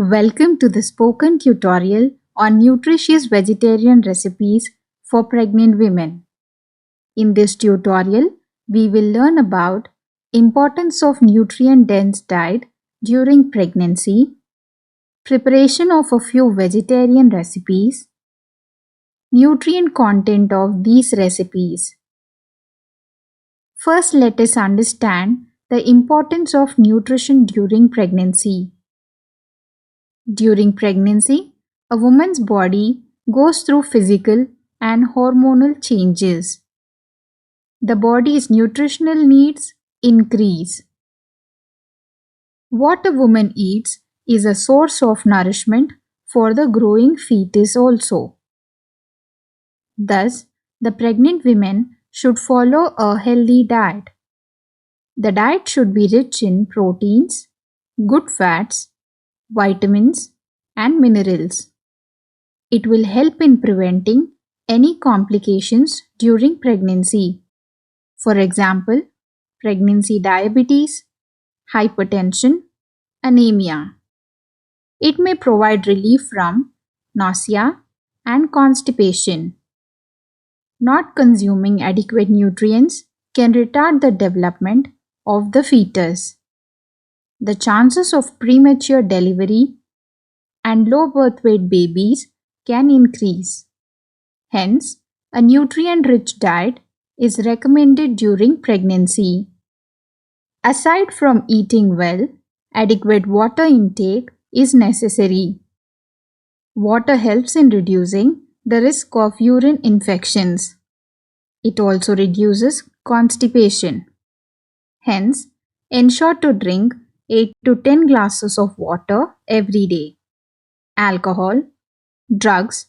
Welcome to the spoken tutorial on nutritious vegetarian recipes for pregnant women. In this tutorial, we will learn about importance of nutrient-dense diet during pregnancy, preparation of a few vegetarian recipes, nutrient content of these recipes. First, let us understand the importance of nutrition during pregnancy. During pregnancy, a woman's body goes through physical and hormonal changes. The body's nutritional needs increase. What a woman eats is a source of nourishment for the growing fetus also. Thus, the pregnant women should follow a healthy diet. The diet should be rich in proteins, good fats, vitamins, and minerals. It will help in preventing any complications during pregnancy. For example, pregnancy diabetes, hypertension, anemia. It may provide relief from nausea and constipation. Not consuming adequate nutrients can retard the development of the fetus. The chances of premature delivery and low birth weight babies can increase. Hence, a nutrient-rich diet is recommended during pregnancy. Aside from eating well, adequate water intake is necessary. Water helps in reducing the risk of urine infections. It also reduces constipation. Hence, ensure to drink 8 to 10 glasses of water every day. Alcohol, drugs,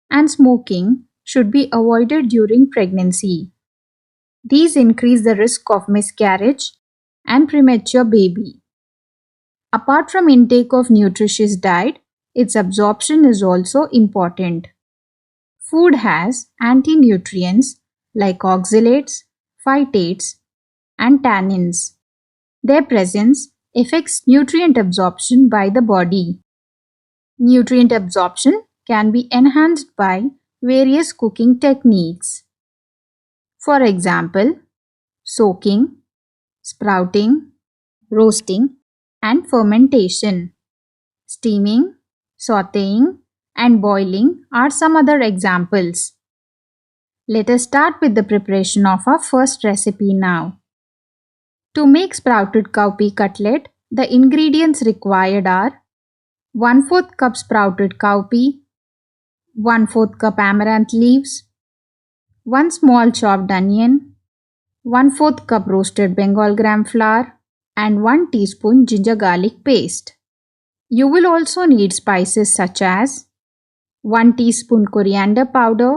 and smoking should be avoided during pregnancy. These increase the risk of miscarriage and premature baby. Apart from intake of nutritious diet, its absorption is also important. Food has anti-nutrients like oxalates, phytates, and tannins. Their presence affects nutrient absorption by the body. Nutrient absorption can be enhanced by various cooking techniques. For example, soaking, sprouting, roasting, and fermentation. Steaming, sautéing, and boiling are some other examples. Let us start with the preparation of our first recipe now. To make sprouted cowpea cutlet, the ingredients required are 1/4 cup sprouted cowpea, 1/4 cup amaranth leaves, 1 small chopped onion, 1/4 cup roasted Bengal gram flour, and 1 teaspoon ginger garlic paste. You will also need spices such as 1 teaspoon coriander powder,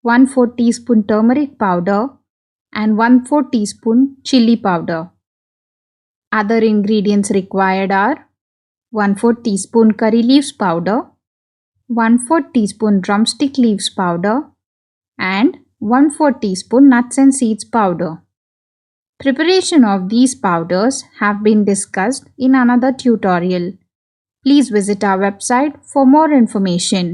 1/4 teaspoon turmeric powder, and 1/4 teaspoon chili powder. Other ingredients required are 1/4 teaspoon curry leaves powder, 1/4 teaspoon drumstick leaves powder, and 1/4 teaspoon nuts and seeds powder. Preparation of these powders have been discussed in another tutorial. Please visit our website for more information.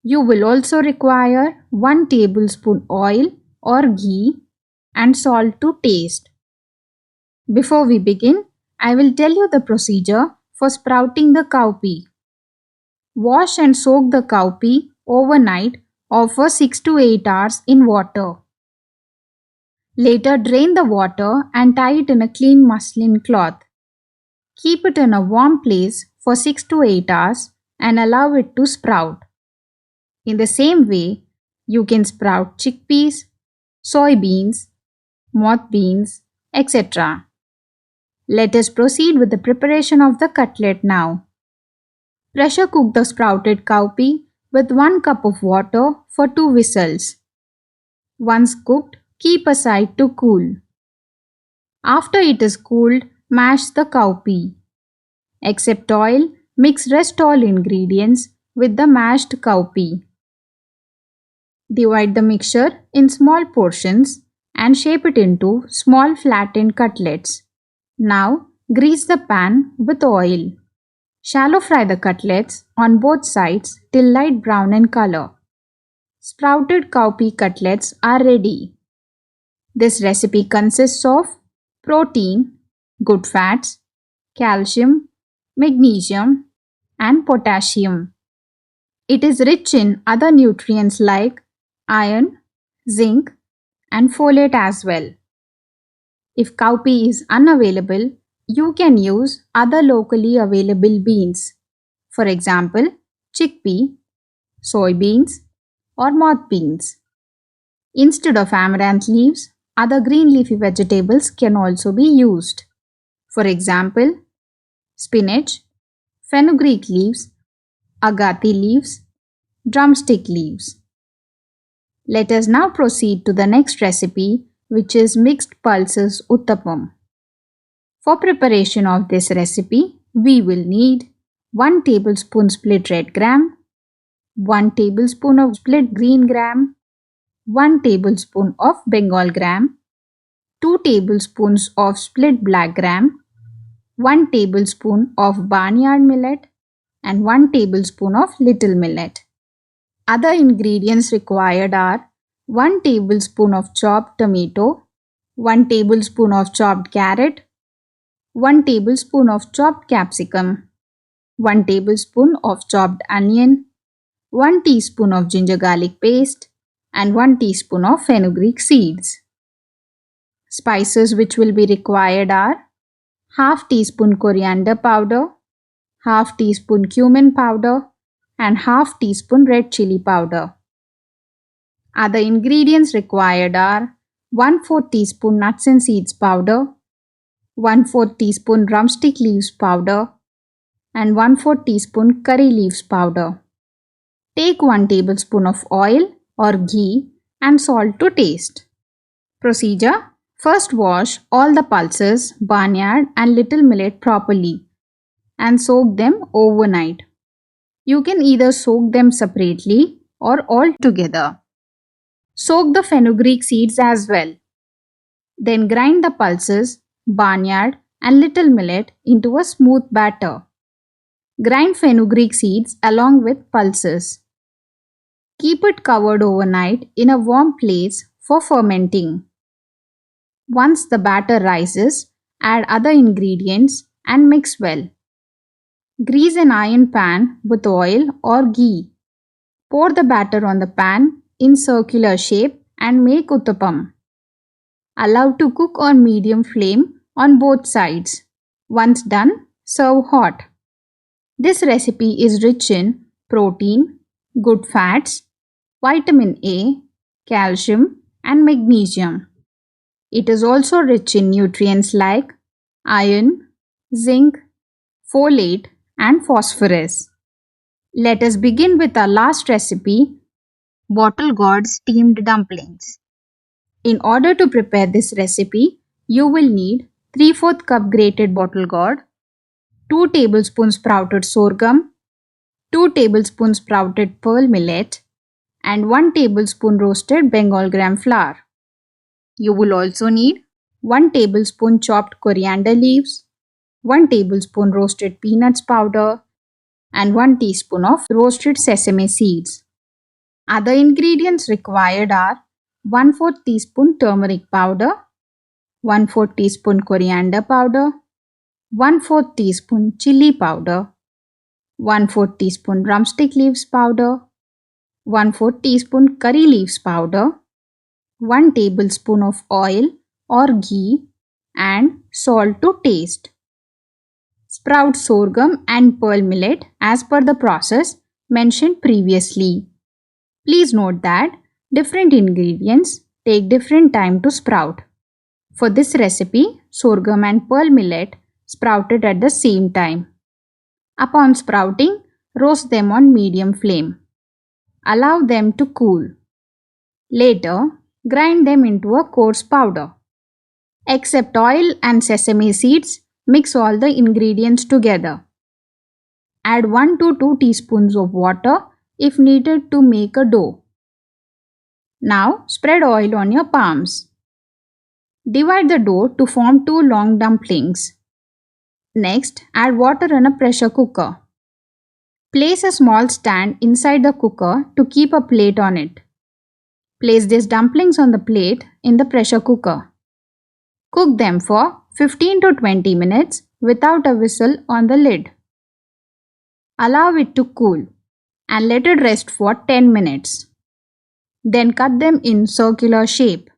You will also require 1 tablespoon oil or ghee and salt to taste. Before we begin, I will tell you the procedure for sprouting the cowpea. Wash and soak the cowpea overnight or for 6 to 8 hours in water. Later drain the water and tie it in a clean muslin cloth. Keep it in a warm place for 6 to 8 hours and allow it to sprout. In the same way, you can sprout chickpeas, soybeans, moth beans, etc. Let us proceed with the preparation of the cutlet now. Pressure cook the sprouted cowpea with 1 cup of water for 2 whistles. Once cooked, keep aside to cool. After it is cooled, mash the cowpea. Except oil, mix rest all ingredients with the mashed cowpea. Divide the mixture in small portions and shape it into small flattened cutlets. Now grease the pan with oil. Shallow fry the cutlets on both sides till light brown in color. Sprouted cowpea cutlets are ready. This recipe consists of protein, good fats, calcium, magnesium, and potassium. It is rich in other nutrients like iron, zinc, and folate as well. If cowpea is unavailable, you can use other locally available beans. For example, chickpea, soybeans, or moth beans. Instead of amaranth leaves, other green leafy vegetables can also be used. For example, spinach, fenugreek leaves, agathi leaves, drumstick leaves. Let us now proceed to the next recipe, which is mixed pulses uttapam. For preparation of this recipe, we will need 1 tablespoon split red gram, 1 tablespoon of split green gram, 1 tablespoon of Bengal gram, 2 tablespoons of split black gram, 1 tablespoon of barnyard millet, and 1 tablespoon of little millet. Other ingredients required are 1 tablespoon of chopped tomato, 1 tablespoon of chopped carrot, 1 tablespoon of chopped capsicum, 1 tablespoon of chopped onion, 1 teaspoon of ginger garlic paste, and 1 teaspoon of fenugreek seeds. Spices which will be required are half teaspoon coriander powder, half teaspoon cumin powder, and half teaspoon red chili powder. Other ingredients required are 1/4 teaspoon nuts and seeds powder, 1/4 teaspoon drumstick leaves powder, and 1/4 teaspoon curry leaves powder. Take 1 tablespoon of oil or ghee and salt to taste. Procedure: first wash all the pulses, barnyard and little millet properly and soak them overnight. You can either soak them separately or all together. Soak the fenugreek seeds as well. Then grind the pulses, barnyard and little millet into a smooth batter. Grind fenugreek seeds along with pulses. Keep it covered overnight in a warm place for fermenting. Once the batter rises, add other ingredients and mix well. Grease an iron pan with oil or ghee. Pour the batter on the pan in circular shape and make uttapam. Allow to cook on medium flame on both sides. Once done, serve hot. This recipe is rich in protein, good fats, vitamin A, calcium, and magnesium. It is also rich in nutrients like iron, zinc, folate, and phosphorus. Let us begin with our last recipe, bottle gourd steamed dumplings. In order to prepare this recipe, you will need 3/4 cup grated bottle gourd, 2 tablespoons sprouted sorghum, 2 tablespoons sprouted pearl millet, and 1 tablespoon roasted Bengal gram flour. You will also need 1 tablespoon chopped coriander leaves, 1 tablespoon roasted peanuts powder, and 1 teaspoon of roasted sesame seeds. Other ingredients required are 1/4 teaspoon turmeric powder, 1/4 teaspoon coriander powder, 1/4 teaspoon chili powder, 1/4 teaspoon drumstick leaves powder, 1/4 teaspoon curry leaves powder, 1 tablespoon of oil or ghee, and salt to taste. Sprout sorghum and pearl millet as per the process mentioned previously. Please note that different ingredients take different time to sprout. For this recipe, sorghum and pearl millet sprouted at the same time. Upon sprouting, roast them on medium flame. Allow them to cool. Later, grind them into a coarse powder. Except oil and sesame seeds, mix all the ingredients together. Add 1 to 2 teaspoons of water if needed to make a dough. Now spread oil on your palms. Divide the dough to form 2 long dumplings. Next, add water in a pressure cooker. Place a small stand inside the cooker to keep a plate on it. Place these dumplings on the plate in the pressure cooker. Cook them for 15 to 20 minutes without a whistle on the lid. Allow it to cool and let it rest for 10 minutes. Then cut them in circular shape.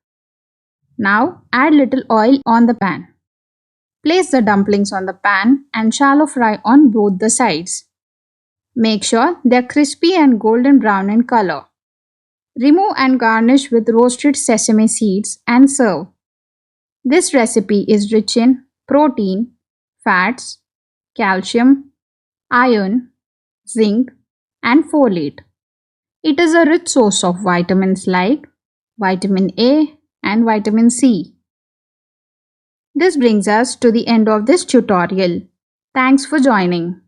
Now add little oil on the pan. Place the dumplings on the pan and shallow fry on both the sides. Make sure they are crispy and golden brown in color. Remove and garnish with roasted sesame seeds and serve. This recipe is rich in protein, fats, calcium, iron, zinc, and folate. It is a rich source of vitamins like vitamin A and vitamin C. This brings us to the end of this tutorial. Thanks for joining.